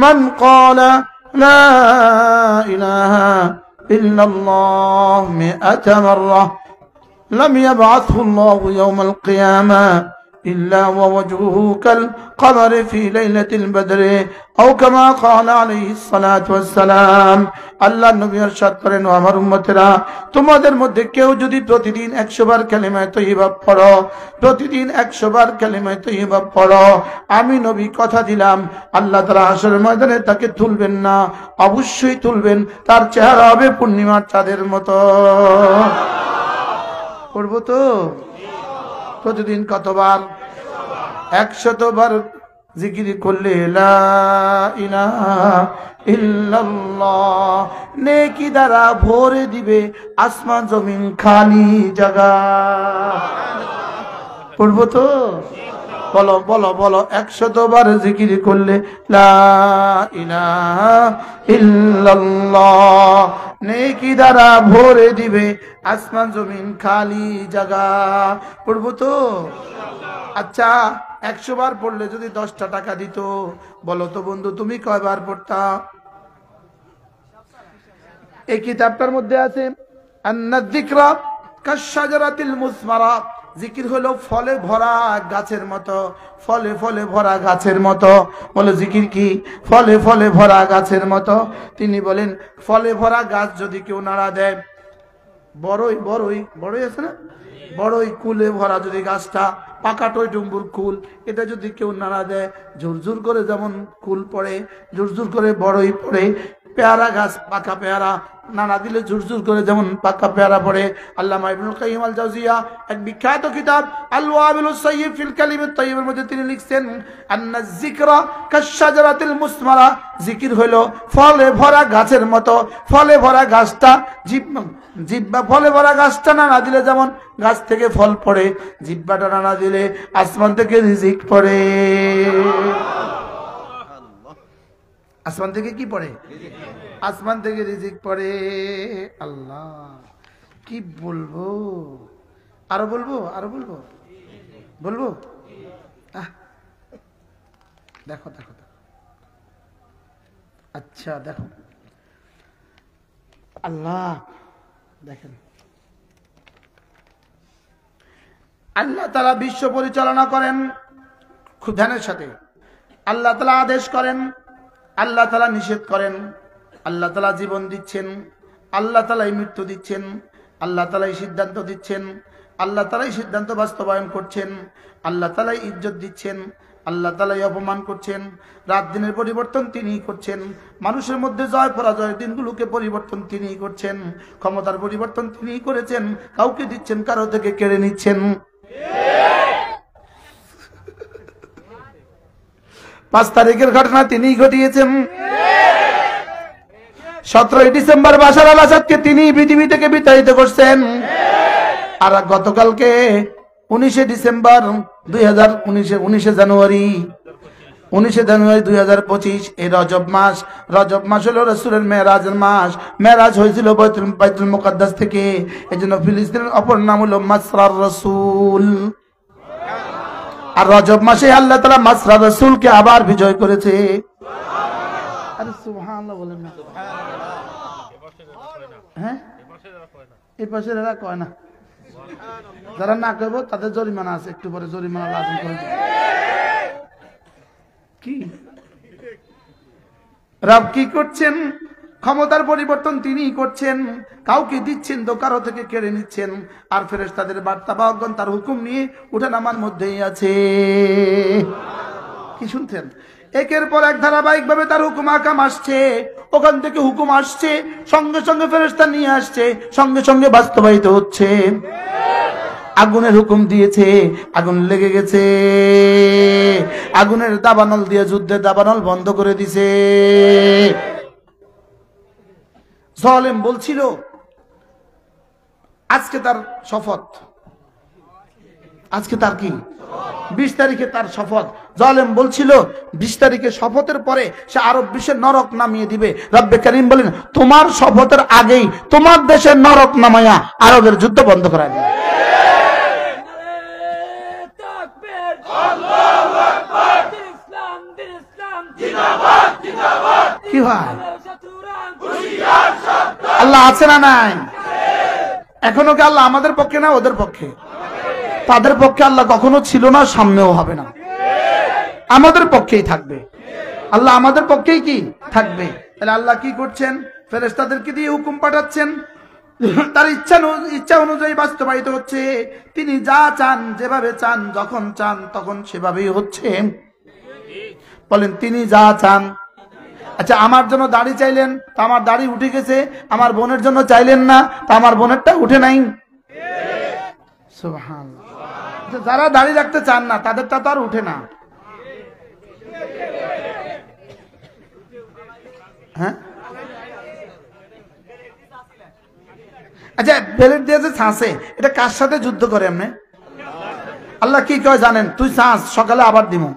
من قال لا إله إلا الله 100 مرة لم يبعثه الله يوم القيامة إلا ووجهه كالقمر في ليلة البدر أو كما قال عليه الصلاة والسلام। আল্লাহ নবী ইরশাদ করেন, ও আমার উম্মতেরা, তোমাদের মধ্যে কেউ যদি প্রতিদিন 100 বার কালিমা তয়্যিবা পড়ো, প্রতিদিন 100 বার কালিমা তয়্যিবা পড়ো, আমি নবী কথা দিলাম আল্লাহ তাআলা হাশরের ময়দানে তাকে তুলবেন না, অবশ্যই তুলবেন। তার চেহারা হবে পূর্ণিমার চাঁদের মতো। পড়বো তো? প্রতিদিন কতবার? 100 বার জিকির করলে লা ইলাহা ইল্লাল্লাহ নেকি দ্বারা ভরে দিবে আসমান জমিন খালি জায়গা। পড়বো তো? বলো বলো বলো। 100 বার জিকির করলে লা ইলাহা ইল্লাল্লাহ নেকি দ্বারা ভরে দিবে আসমান জমিন খালি জায়গা। পড়বো তো? আচ্ছা, 100 বার পড়লে যদি 10টা টাকা দিত, বলো তো বন্ধু তুমি কয়বার পড়তা? এই কিতাবটার মধ্যে আছে আন্না যিকরা কাশজারাতিল মুসমারা, জিকির হলো ফলে ভরা গাছের মতো, ফলে ফলে ভরা গাছের মতো। বলে জিকির কি? ফলে ফলে ভরা গাছের মতো। তিনি বলেন ফলে ভরা গাছ যদি কেউ নাড়া দেয়, বড়ই বড়ই বড়ই আছে না, বড়ই কুলে ভরা যদি গাছটা, পাকা টইটুম্বুর কুল, এটা যদি কেউ নাড়া দেয় ঝুরঝুর করে যেমন কুল পড়ে, ঝুরঝুর করে বড়ই পড়ে। পেয়ারা গাছ, পাকা পেয়ারা নানা দিলে ঝুরঝুর করে যেমন পাকা পেয়ারা পড়ে। আল্লামা ইবনুল কাইয়িম আল জাওজিয়া এক বিখ্যাত কিতাব আল ওয়াবিলুস সাইয়্যিব ফিল কালিমাত তাইয়্যিবের মধ্যে তিনি লিখছেন আন্না যিকরা কাশজারাতিল মুসমারা, জিকির হলো ফলে ভরা গাছের মতো। ফলে ভরা গাছটা জিব্বা ফলে ভরা গাছটা নানা দিলে যেমন গাছ থেকে ফল পড়ে, জিব্বাটা নানা দিলে আসমান থেকে রিজিক পড়ে। আসমান থেকে কি পড়ে? আসমান থেকে রিজিক পড়ে। আল্লাহ কি বলবো, আরো বলবো, আরো বলবো, বলবো। দেখো দেখো, আচ্ছা দেখো, আল্লাহ দেখেন, আল্লাহ তাআলা বিশ্ব পরিচালনা করেন খুব ধ্যানের সাথে। আল্লাহ তাআলা আদেশ করেন, আল্লাহ তাআলা নিষেধ করেন, আল্লাহ তাআলা জীবন দিচ্ছেন, আল্লাহ তাআলাই মৃত্যু দিচ্ছেন, আল্লাহ তাআলাই সিদ্ধান্ত দিচ্ছেন, আল্লাহ তাআলাই সিদ্ধান্ত বাস্তবায়ন করছেন, আল্লাহ তাআলাই ইজ্জত দিচ্ছেন, আল্লাহ তাআলাই অপমান করছেন। রাত দিনের পরিবর্তন তিনিই করছেন, মানুষের মধ্যে জয় পরাজয়ের দিনগুলোকে পরিবর্তন তিনিই করছেন, ক্ষমতার পরিবর্তন তিনিই করেছেন, কাউকে দিচ্ছেন কারো থেকে কেড়ে নিচ্ছেন। 5 তারিখের ঘটনা তিনিই ঘটিয়েছেন। 17 ডিসেম্বর বাশার আল আসাদকে তিনি পৃথিবী থেকে বিতাড়িত করছেন। আর গতকালকে 19 ডিসেম্বর 19 জানুয়ারি 2025 এই রজব মাস হলো রাসূলের মেরাজের মাস। মেরাজ হয়েছিল বাইতুল মুকাদ্দাস থেকে, এজন্য ফিলিস্তিনের অপর নাম হলো মাসরার রাসূল। আর রজব মাসে আল্লাহ তাআলা মাসরার রাসূলকে আবার বিজয় করেছে। আরে সুবহানাল্লাহ বলেন না। হ্যাঁ, এই পাশে এরা কয় না, যারা না কইব তাদের জরিমানা আছে, একটু পরে জরিমানা লাজিম করে দেব। কি রব কি করছেন? ক্ষমতার পরিবর্তন তিনিই করছেন, কাউকে দিচ্ছেন তো কারো থেকে কেড়ে নিচ্ছেন। আর ফেরেশতাদের বার্তাবাহকগণ তার হুকুম নিয়ে উঠানামার মধ্যেই আছে। কি শুনছেন? একের পর এক ধারাবাহিক ভাবে তার হুকুম আকাম আসছে, ওখান থেকে হুকুম আসছে, সঙ্গে সঙ্গে ফেরেশতা নিয়ে আসছে, সঙ্গে সঙ্গে বাস্তবায়িত হচ্ছে। আগুনের হুকুম দিয়েছে, আগুন লেগে গেছে, আগুনের দাবানল দিয়ে যুদ্ধের দাবানল বন্ধ করে দিছে। জালেম বলছিল আজকে তার শপথ, আজকে তার কি 20 তারিখে তার শপথ। জালেম বলছিল 20 তারিখে শপথের পরে সে আরব বিশ্বের নরক নামিয়ে দিবে। রব্বে কারীম বলেন তোমার শপথের আগেই তোমার দেশের নরক নামায়া আরবের যুদ্ধ বন্ধ করা দিবে। কি ভাই আল্লাহ আছে না নাই? এখনো কি আল্লাহ আমাদের পক্ষে না ওদের পক্ষে? তাদের পক্ষে আল্লাহ কখনো ছিল না, সামনেও হবে না, আমাদের পক্ষেই থাকবে। আল্লাহ আমাদের পক্ষেই কি থাকবে। তাহলে আল্লাহ কি করছেন? ফেরেশতাদেরকে দিয়ে হুকুম পাঠাচ্ছেন, তার ইচ্ছা অনুযায়ী বাস্তবায়িত হচ্ছে। তিনি যা চান, যেভাবে চান, যখন চান তখন সেভাবেই হচ্ছে। বলেন তিনি যা চান। আচ্ছা আমার জন্য দাড়ি চাইলেন, তা আমার দাড়ি উঠে গেছে। আমার বোনের জন্য চাইলেন না, তা আমার বোনেরটা উঠে নাই। সুবহানাল্লাহ। যারা দাড়ি রাখতে চান না তাদেরটা তো আর উঠে না। হ্যাঁ আচ্ছা বেলেট দিয়েছে ছাঁচে, এটা কার সাথে যুদ্ধ করে এমনি? আল্লাহ কি কয় জানেন? তুই ছাঁচ, সকালে আবার দিমু।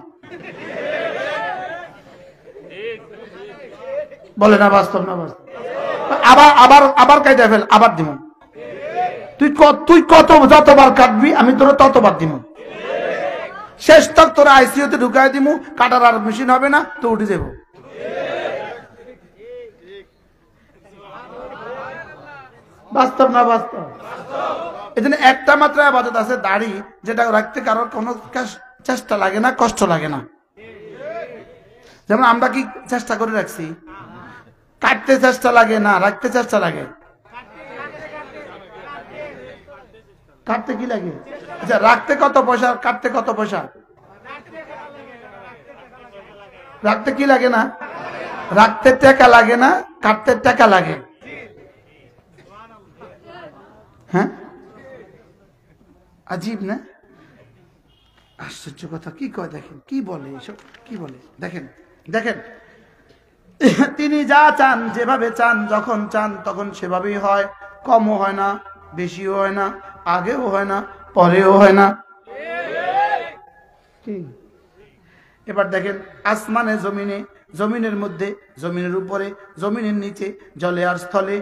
বলে না বাস্তব না বাস্তব? আবার আবার আবার কাইটা ফেল, আবার দিব। তুই কত যতবার কাটবি আমি তোর ততবার দিব। শেষ তক তোর আইসিইউতে ঢুকাই দিমু, কাটার আর মেশিন হবে না, তো উঠে যাব। বাস্তব না বাস্তব? এজন্য একটা মাত্র ইবাদত আছে দাড়ি, যেটা রাখতে কারোর কোনো চেষ্টা লাগে না, কষ্ট লাগে না। যেমন আমরা কি চেষ্টা করে রাখছি? কাটতে চেষ্টা লাগে না, রাখতে চেষ্টা লাগে। কাটতে কি লাগে? আচ্ছা রাখতে কত পয়সা, কাটতে কত পয়সা? রাখতে কি লাগে না? রাখতে টাকা লাগে না, কাটতে টাকা লাগে। হ্যাঁ আজীব না? আশ্চর্য কথা। কি কয় দেখেন, কি বলে এসব, কি বলে দেখেন। দেখেন তিনি যা চান, যেভাবে চান, যখন চান তখন সেভাবেই হয়। কমও হয় না, বেশিও হয় না, আগেও হয় না, পরেও হয় না। এবার দেখেন আসমানে, জমিনে, জমিনের মধ্যে, জমিনের উপরে, জমিনের নিচে, জলে আর স্থলে,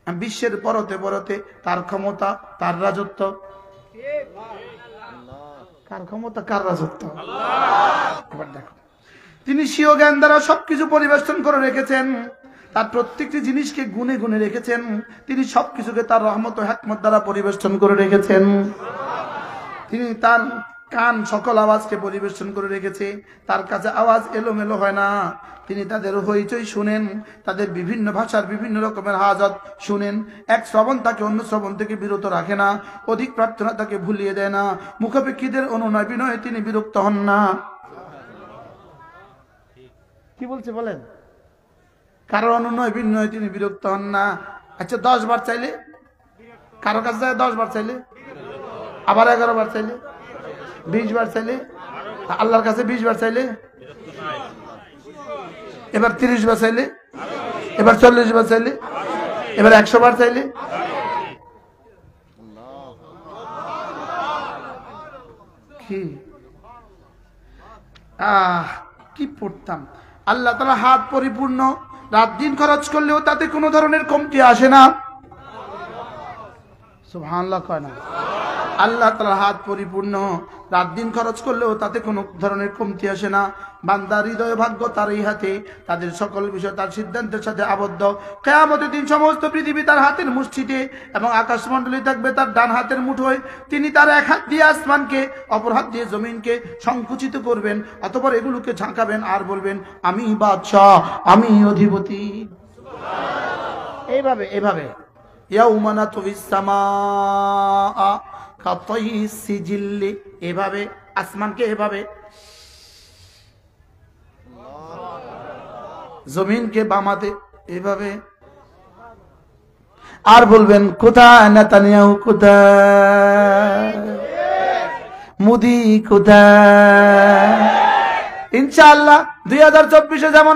বিশ্বের পরতে পরতে তার ক্ষমতা, তার রাজত্ব। কার ক্ষমতা, কার রাজত্ব? এবার দেখো তিনি স্বীয় জ্ঞান দ্বারা সবকিছু পরিবেষ্টন করে রেখেছেন। তার প্রত্যেকটি জিনিসকে গুনে গুনে রেখেছেন। তিনি সবকিছুকে তার রহমত ও হিকমত দ্বারা পরিবেষ্টন করে রেখেছেন। তিনি তার কান সকল আওয়াজকে পরিবেষ্টন করে রেখেছে। তার কাছে আওয়াজ এলোমেলো হয় না। তিনি তাদের হইচই শুনেন, তাদের বিভিন্ন ভাষার বিভিন্ন রকমের হাজত শুনেন। এক শ্রবণ তাকে অন্য শ্রবণ থেকে বিরত রাখে না, অধিক প্রার্থনা তাকে ভুলিয়ে দেয় না। মুখাপেক্ষীদের অনুনয় বিনয়ে তিনি বিরক্ত হন না। কি বলছে বলেন? কারো অনুনয় বিনয় তিনি বিরক্ত হন না। আচ্ছা 10 বার চাইলে, কারো কাছে 10 বার চাইলে, আবার 11 বার চাইলে, 20 বার চাইলে, আল্লাহর কাছে 20 বার চাইলে, এবার 30 বার চাইলে, এবার 40 বার চাইলে, এবার 100 বার চাইলে। কি কি পড়তাম। আল্লাহ তাআলা হাত পরিপূর্ণ, রাত দিন খরচ করলেও তাতে কোনো ধরনের কমতি আসে না। সুবহানাল্লাহ কয় না? আল্লাহ তাআলা হাত পরিপূর্ণ, রাত দিন খরচ করলেও তাতে কোনো ধরনের কমতি আসে না। বান্দার হৃদয় ভাগ্য তার এই হাতে, তাদের সকল বিষয় তার সিদ্ধান্তের সাথে আবদ্ধ। কিয়ামতের দিন সমস্ত পৃথিবী তার হাতের মুষ্টিতে এবং আকাশমণ্ডলী থাকবে তার ডান হাতের মুঠোয়। তিনি তার এক হাত দিয়ে আসমানকে, অপর হাত দিয়ে জমিনকে সংকুচিত করবেন, অতঃপর এগুলোকে ঝাঁকাবেন আর বলবেন আমি বাদশাহ, আমি অধিপতি। এইভাবে এইভাবে ইয়াউমা নাতুইস সামাআ কাতাইস সিজিল্লি, এভাবে আসমানকে, এভাবে জমিনকে বামাতে, এভাবে। আর বলবেন কোথায় নেতানিয়াহু, কোথায় মোদি, কোথায়? ইনশাআল্লাহ 2024-এ যেমন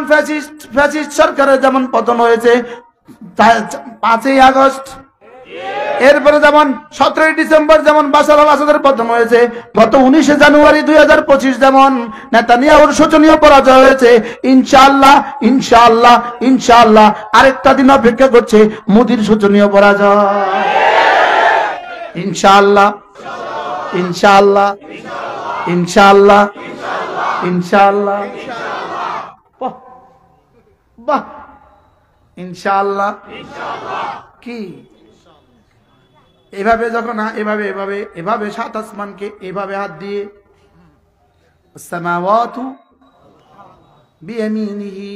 ফ্যাসিস্ট সরকারের যেমন পতন হয়েছে 5ই আগস্ট, এরপরে যেমন 17 ডিসেম্বর যেমন বাশার আল আসাদের পতন হয়েছে, গত 19 জানুয়ারি 2025 যেমন নেতানিয়াহুর শোচনীয় পরাজয় হয়েছে, ইনশাআল্লাহ ইনশাআল্লাহ ইনশাআল্লাহ আরেকটা দিন অপেক্ষা করছে মোদির শোচনীয় পরাজয়। ইনশাআল্লাহ ইনশাআল্লাহ ইনশাআল্লাহ ইনশাআল্লাহ বাহ ইনশাআল্লাহ কি এভাবে যখন এভাবে এভাবে এভাবে সাত আসমানকে এভাবে হাত দিয়ে আসসামাওয়াতু বিয়ামিনিহি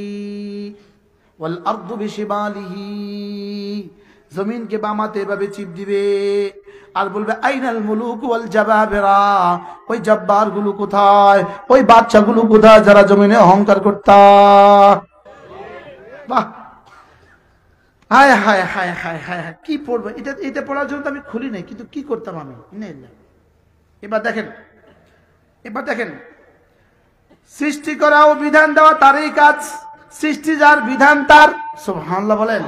ওয়াল আরদু বিশিমালিহি, জমিনকে বামাতে এভাবে চিপ দিবে আর বলবে আইনাল মুলুক ওয়াল জাবাবিরা, ওই জব্বার গুলো কোথায়, ওই বাদশা গুলো কোথায় যারা জমিনে অহংকার করতা। বাহ হায় হায় হায় হায় হায় হায় কি পড়বো, এটা পড়ার জন্য তো আমি খুলি নাই, কিন্তু কি করতাম আমি। এবার দেখেন সৃষ্টি করা ও বিধান দেওয়া তারই কাজ, সৃষ্টি যার বিধান তার, সুবহানাল্লাহ বলেন।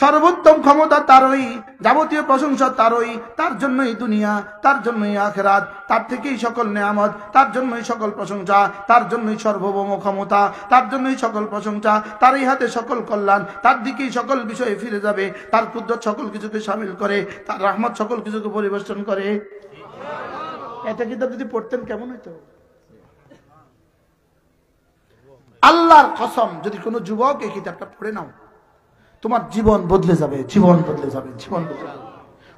সর্বোত্তম ক্ষমতা তারই, যাবতীয় প্রশংসা তারই, তার জন্যই দুনিয়া, তার জন্যই আখিরাত, তার থেকেই সকল নেয়ামত, তার জন্যই সকল প্রশংসা, তার জন্যই সর্বভৌম ক্ষমতা, তার জন্যই সকল প্রশংসা, তারই হাতে সকল কল্যাণ, তার দিকেই সকল বিষয়ে ফিরে যাবে, তার কুদরত সকল কিছুকে শামিল করে, তার রহমত সকল কিছুকে পরিবেষ্টন করে। এটা কিতাব যদি পড়তেন কেমন হইতো? আল্লাহর কসম, যদি কোনো যুবক এই কিতাবটা পড়ে নাও, তোমার জীবন বদলে যাবে, জীবন বদলে যাবে, জীবন বদলে যাবে।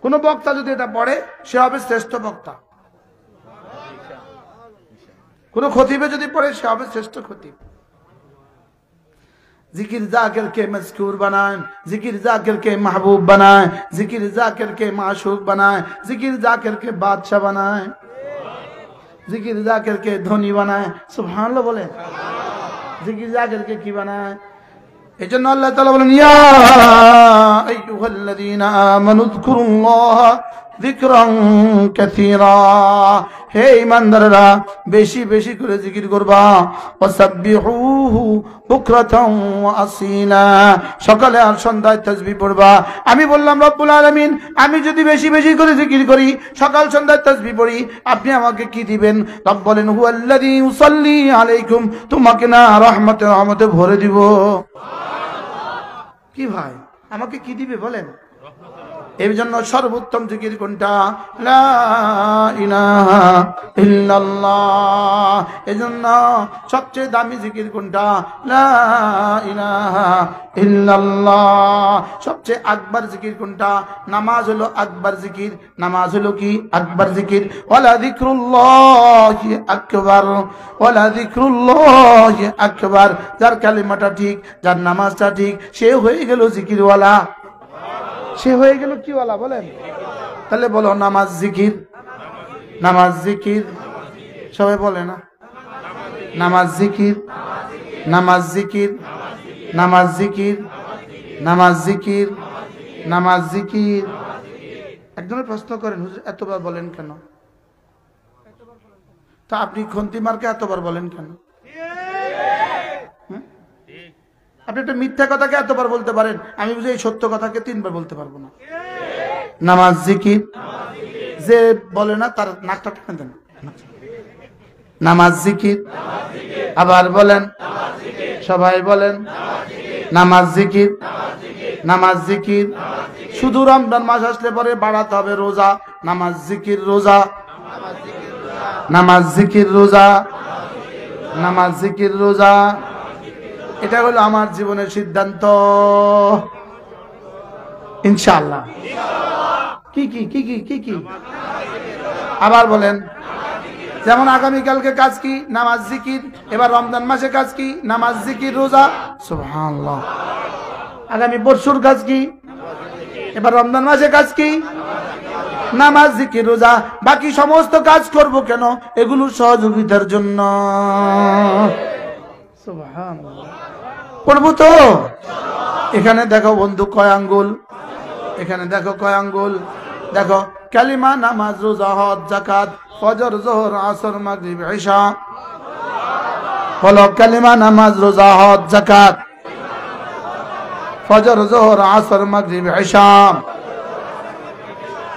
কোন বক্তা যদি এটা পড়ে সে হবে শ্রেষ্ঠ বক্তা, কোন খতিবে যদি পড়ে সে হবে শ্রেষ্ঠ খতিব। जिकिर जाकिर के मज़कूर बनाए, जिकिर जाकिर के महबूब बनाए, जिकिर जाकिर के माशूक बनाए, जिकिर जाकिर के बादशाह बनाए, जिकिर जाकिर के धनी बनाए। सुभान बोले जिकिर जाकिर के की बनाए। एजন্য আল্লাহ তাআলা বলেন ইয়া আইয়ুহাল্লাযীনা আমানু যকুরুল্লাহ যিকরান কাসীরা, হে ঈমানদাররা বেশি বেশি করে জিকির করবা, ওয়াসাব্বিহুহু বুকরাতান ওয়া আসীলা, সকালে আর সন্ধ্যায় তাসবিহ পড়বা। আমি বললাম রব্বুল আলামিন, আমি যদি বেশি বেশি করে জিকির করি, সকাল সন্ধ্যায় তাসবিহ পড়ি, আপনি আমাকে কি দিবেন? রব বলেন হুয়াল্লাযী ইউসাল্লি আলাইকুম, তোমাকে না রহমতে ভরে দিব। কি ভাই আমাকে কি দিবে বলেন? এই জন্য সর্বোত্তম জিকির কোনটা? লা ইলাহা ইল্লাল্লাহ। এজন্য সবচেয়ে দামি জিকির কোনটা? লা ইলাহা ইল্লাল্লাহ। সবচেয়ে আকবার জিকির কোনটা? নামাজ হলো আকবার জিকির। নামাজ হলো কি? আকবার জিকির। ওয়ালা যিকরুল্লাহি আকবার, ওয়ালা যিকরুল্লাহি আকবার। যার কালিমাটা ঠিক, যার নামাজটা ঠিক, সে হয়ে গেল জিকিরওয়ালা, সে হয়ে গেল কি ওয়ালা বলেন? তাহলে বলো নামাজ জিকির, নামাজ জিকির, সবাই বলে না নামাজ জিকির, নামাজ জিকির, নামাজ জিকির, নামাজ জিকির, নামাজ জিকির। একজনের প্রশ্ন করেন হুজুর এতবার বলেন কেন? তা আপনি খন্তি মার্কে এতবার বলেন কেন? আপনি একটা মিথ্যা কথাকে এতবার বলতে পারেন, আমি বুঝি এই সত্য কথাকে 3 বার বলতে পারবো না। নামাজ জিকির, যে বলে না তার নাকটা টেনে দেন। নামাজ জিকির, আবার বলেন, সবাই বলেন নামাজ জিকির, নামাজ জিকির। শুধু রমজান মাস আসলে পরে বাড়াতে হবে রোজা, নামাজ জিকির রোজা, নামাজ জিকির রোজা, নামাজ জিকির রোজা। এটা হলো আমার জীবনের সিদ্ধান্ত ইনশাআল্লাহ। কি কি কি কি কি কি আবার বলেন। যেমন আগামীকালকে কাজ কি? নামাজ জিকির। এবার রমজান মাসে কাজ কি? নামাজ জিকির রোজা। সুবহানাল্লাহ। আগামী বছর কাজ কি? এবার রমজান মাসে কাজ কি? নামাজ জিকির রোজা। বাকি সমস্ত কাজ করব কেন? এগুলো সহযোগিতার জন্য। সুবহানাল্লাহ। পড়বো তো? এখানে দেখো বন্ধু কয় আঙ্গুল, এখানে দেখো কয় আঙ্গুল। দেখো কালিমা, নামাজ, রোজা, হজ, যাকাত, ফজর, যোহর, আসর, মাগরিব, ইশা। বলো কালিমা, নামাজ, রোজা, হজ, যাকাত, ফজর, যোহর, আসর, মাগরিব, ইশা।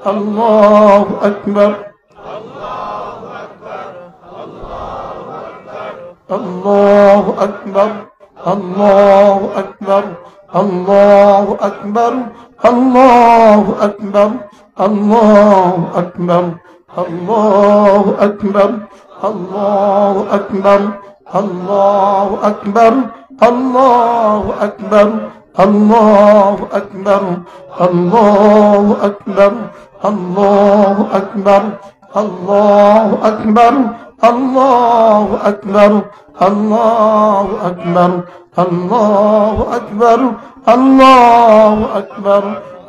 আল্লাহু আকবার, আল্লাহু আকবার, আল্লাহু আকবার, আল্লাহু আকবার, আল্লাহু আকবার, আল্লাহু আকবার, আল্লাহু আকবার, আল্লাহু আকবার, আল্লাহু আকবার, আল্লাহু আকবার, আল্লাহু আকবার, আল্লাহু আকবার, আল্লাহু আকবার, আল্লাহু আকবার, আল্লাহু আকবার, আল্লাহু আকবার, আল্লাহু আকবার, আল্লাহু আকবার,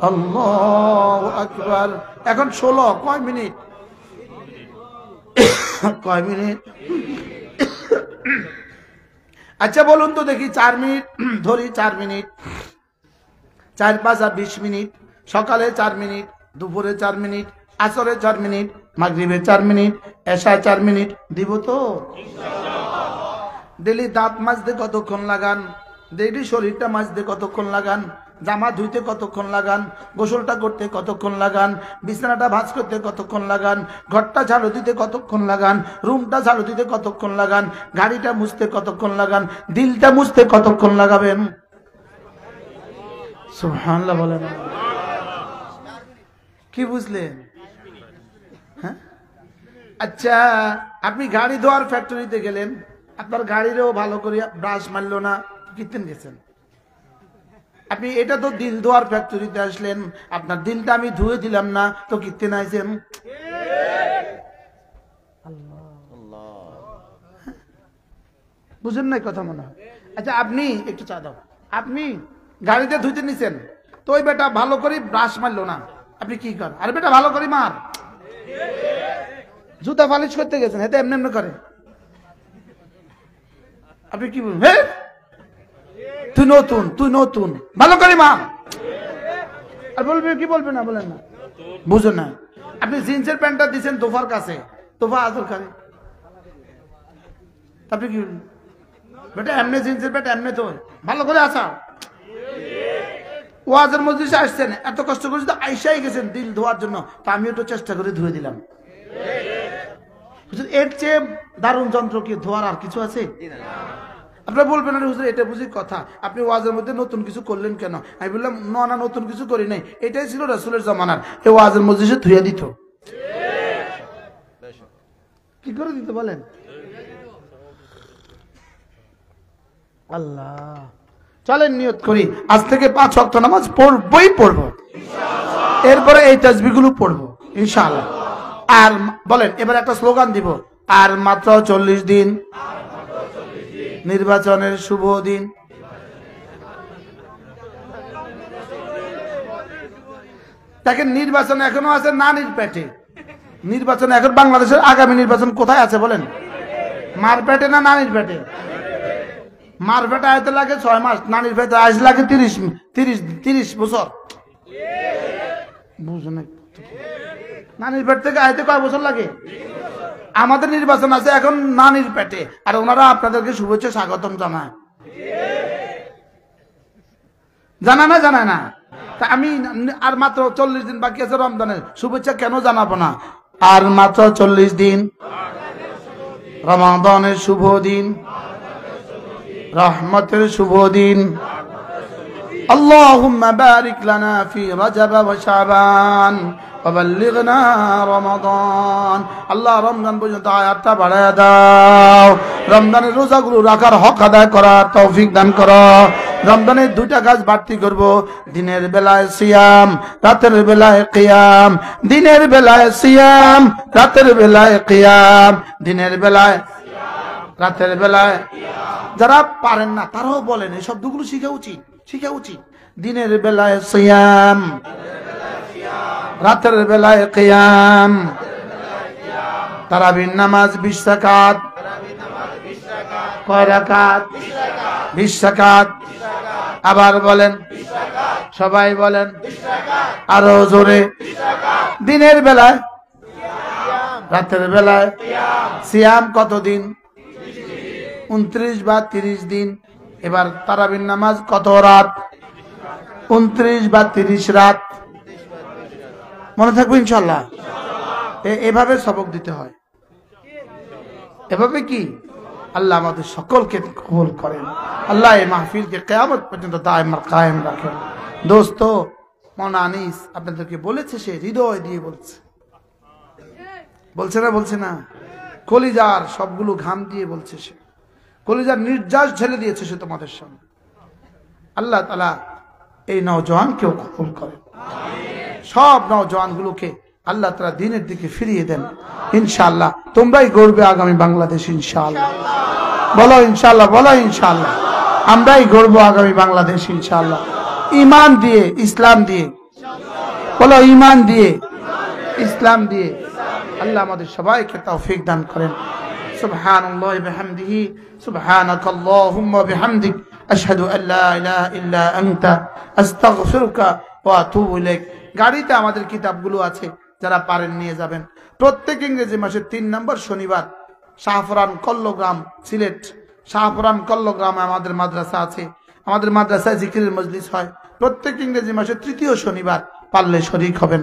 আল্লাহু আকবার। এখন 16 কয় মিনিট? কয় মিনিট? আচ্ছা বলুন তো দেখি, 4 মিনিট ধরি, 4 মিনিট, 4 5 আর 20 মিনিট। সকালে 4 মিনিট, দুপুরে 4 মিনিট, আসরে 4 মিনিট, মাগরিবে 4 মিনিট, এশায় 4 মিনিট দিব তো ডেলি? দাঁত মাজতে কতক্ষণ লাগান? ডেলি শরীরটা মাজতে কতক্ষণ লাগান? জামা ধুইতে কতক্ষণ লাগান? গোসলটা করতে কতক্ষণ লাগান? বিছানাটা ভাঁজ করতে কতক্ষণ লাগান? ঘরটা ঝাড়ু দিতে কতক্ষণ লাগান? রুমটা ঝাড়ু দিতে কতক্ষণ লাগান? গাড়িটা মুছতে কতক্ষণ লাগান? দিলটা মুছতে কতক্ষণ লাগাবেন? সুবহানাল্লাহ বলেন। কি বুঝলেন? হ্যাঁ, আচ্ছা আপনি গাড়ি ধোয়ার ফ্যাক্টরিতে গেলেন, আপনার গাড়িরও ভালো করে ব্রাশ মারলো না, কীর্তেন গেছেন। আপনি এটা তো দিল ধোয়ার ফ্যাক্টরিতে আসলেন, আপনার দিলটা আমি ধুয়ে দিলাম না, তো কীর্তেন আইছেন। বুঝেন নাই কথা মনে হয়? আচ্ছা আপনি একটু চা দাও, আপনি গাড়িতে ধুইতে নিছেন, তো ওই বেটা ভালো করে ব্রাশ মারলো না, আপনি কি করেন? আরে বেটা ভালো করে মার। জুতা পালিশ করতে গেছেন, এতে এমনি এমনি করে, আপনি কি বলবেন? হে তুই নতুন, তুই নতুন, ভালো করে মা। আর বলবে কি বলবে না, বলেন না, বুঝো না। আপনি জিন্সের প্যান্টটা দিচ্ছেন তোফার কাছে, তোফা আদর করে, আপনি কি বলবেন? বেটা এমনি জিন্সের প্যান্ট এমনি তো ভালো করে আসা। ওয়াজের মজলিসে আসছেন, এত কষ্ট করে তো আইসাই গেছেন দিল ধোয়ার জন্য, তা আমি একটু চেষ্টা করে ধুয়ে দিলাম। এর চেয়ে দারুণ যন্ত্র কি ধোয়ার আর কিছু আছে? আপনারা বলবেন আরে হুজুর এটা বুঝি কথা, আপনি ওয়াজের মধ্যে নতুন কিছু করলেন কেন? আমি বললাম না, নতুন কিছু করি নাই, এটাই ছিল রাসূলের জামানার, এই ওয়াজের মজলিসে ধুয়ে দিত। কি করে দিত বলেন? আল্লাহ, চলেন নিয়ত করি আজ থেকে 5 ওয়াক্ত নামাজ পড়বই পড়বো, এরপরে এই তাসবিহগুলো পড়বো ইনশাআল্লাহ। আর বলেন এবার একটা স্লোগান দিব, আর মাত্র 40 দিন নির্বাচনের শুভ দিন। দেখেন নির্বাচন এখনো আছে নানির পেটে, নির্বাচন এখন বাংলাদেশের আগামী নির্বাচন কোথায় আছে বলেন? মার পেটে না নানির পেটে? মার পেটে আয়তে লাগে 6 মাস, নানির পেটে আজ লাগে 30 বছর। বুঝুন, নানির পেট থেকে আয়তে কয় বছর লাগে? আমাদের নির্বাচন আছে এখন নানির পেটে, আর ওনারা আপনাদেরকে শুভেচ্ছা স্বাগতম জানায়। জানা না, জানায় না? তা আমি আর মাত্র 40 দিন বাকি আছে রমজানের, শুভেচ্ছা কেন জানাবো না? আর মাত্র 40 দিন রমাদানের শুভ দিন, রহমতের শুভ দিন। আল্লাহুম্মা বারিক লানা ফি রজব ওয়া শাবান وبلغنا رمضان। আল্লাহ রমজান পর্যন্ত আয়াতটা বাড়ায় দাও, রমজানের রোজাগুলো রাখার হক আদায় করার তৌফিক দান করো। রমজানের 2টা কাজ বাড়তি করব, দিনের বেলায় সিয়াম, রাতের বেলায় কিয়াম। দিনের বেলায় সিয়াম, রাতের বেলায় কিয়াম। দিনের বেলায় রাতের বেলায়। যারা পারেন না তারাও বলেন, এই শব্দগুলো শিখা উচিত। দিনের বেলায় সিয়াম, রাতের বেলায় কিয়াম। তারাবির নামাজ 20 রাকাত। কয় রাকাত? 20 রাকাত। আবার বলেন, সবাই বলেন আরো জোরে। দিনের বেলায়, রাতের বেলায় সিয়াম কতদিন? 29 বা 30 দিন। এবার তারাবির নামাজ কত রাত? 29 বা 30 রাত। মনে থাকবে ইনশাল্লাহ। এভাবে সবক দিতে হয়, এভাবে কি আল্লাহ আমাদের সকলকে কবুল করেন। আল্লাহ এই মাহফিলকে কিয়ামত পর্যন্ত দায়ম আর কায়েম রাখেন। দোস্ত মৌলানা আনিস আপনাদেরকে বলেছে, সে হৃদয় দিয়ে বলছে, বলছে না? বলছে না? কলিজার সবগুলো ঘাম দিয়ে বলছে, সে কলিজার নির্যাস ঝেলে দিয়েছে সে তোমাদের সামনে। আল্লাহ তাআলা এই নওজওয়ানকেও কবুল করেন, সব নওজওয়ানগুলোকে আল্লাহ তাআলা দ্বীনের দিকে ফিরিয়ে দেন ইনশাআল্লাহ। তোমরাই গড়বে আগামী বাংলাদেশ ইনশাআল্লাহ। বলো ইনশাআল্লাহ, বলো ইনশাআল্লাহ। আমরাই গড়বো আগামী বাংলাদেশ ইনশাআল্লাহ, ঈমান দিয়ে, ইসলাম দিয়ে। বলো ঈমান দিয়ে, ইসলাম দিয়ে। আল্লাহ আমাদের সবাইকে তৌফিক দান করেন। সুবহানাল্লাহি ওয়া বিহামদিহি, সুবহানাকাল্লাহুম্মা ওয়া বিহামদিক, আশহাদু আল লা ইলাহা ইল্লা আনতা, আস্তাগফিরুকা ওয়া আতুবু ইলাইক। গাড়িতে আমাদের কিতাবগুলো আছে, যারা পারেন নিয়ে যাবেন। প্রত্যেক ইংরেজি মাসের 3 নম্বর শনিবার শাহপুরান কল্লগ্রাম, সিলেট শাহপুরান কল্লগ্রামে আমাদের মাদ্রাসা আছে। আমাদের মাদ্রাসায় জিকিরের মজলিস হয় প্রত্যেক ইংরেজি মাসের 3য় শনিবার। পারলে শরীক হবেন।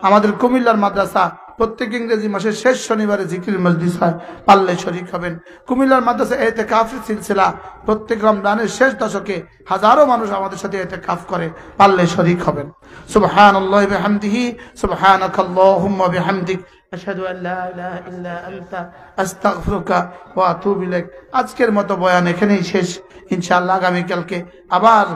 আমাদের কুমিল্লার মাদ্রাসা প্রত্যেক ইংরেজি মাসের শেষ শনিবারে জিকিরের মজলিস হয়, পারলে শরীক হবেন। কুমিল্লার মাদ্রাসা ইতিকাফের সিলসিলা প্রত্যেক রমজানের শেষ দশকে হাজারো মানুষ আমাদের সাথে ইতিকাফ করে, পারলে শরীক হবেন। সুবহানাল্লাহি ওয়া বিহামদিহি, সুবহানাকাল্লাহুম্মা ওয়া বিহামদিক, আশহাদু আল লা ইলাহা ইল্লা আনতা, আস্তাগফিরুকা ওয়া আতুবু ইলাইক। আজকের মতো বয়ান এখানেই শেষ। ইনশাআল্লাহ আগামীকালকে আবার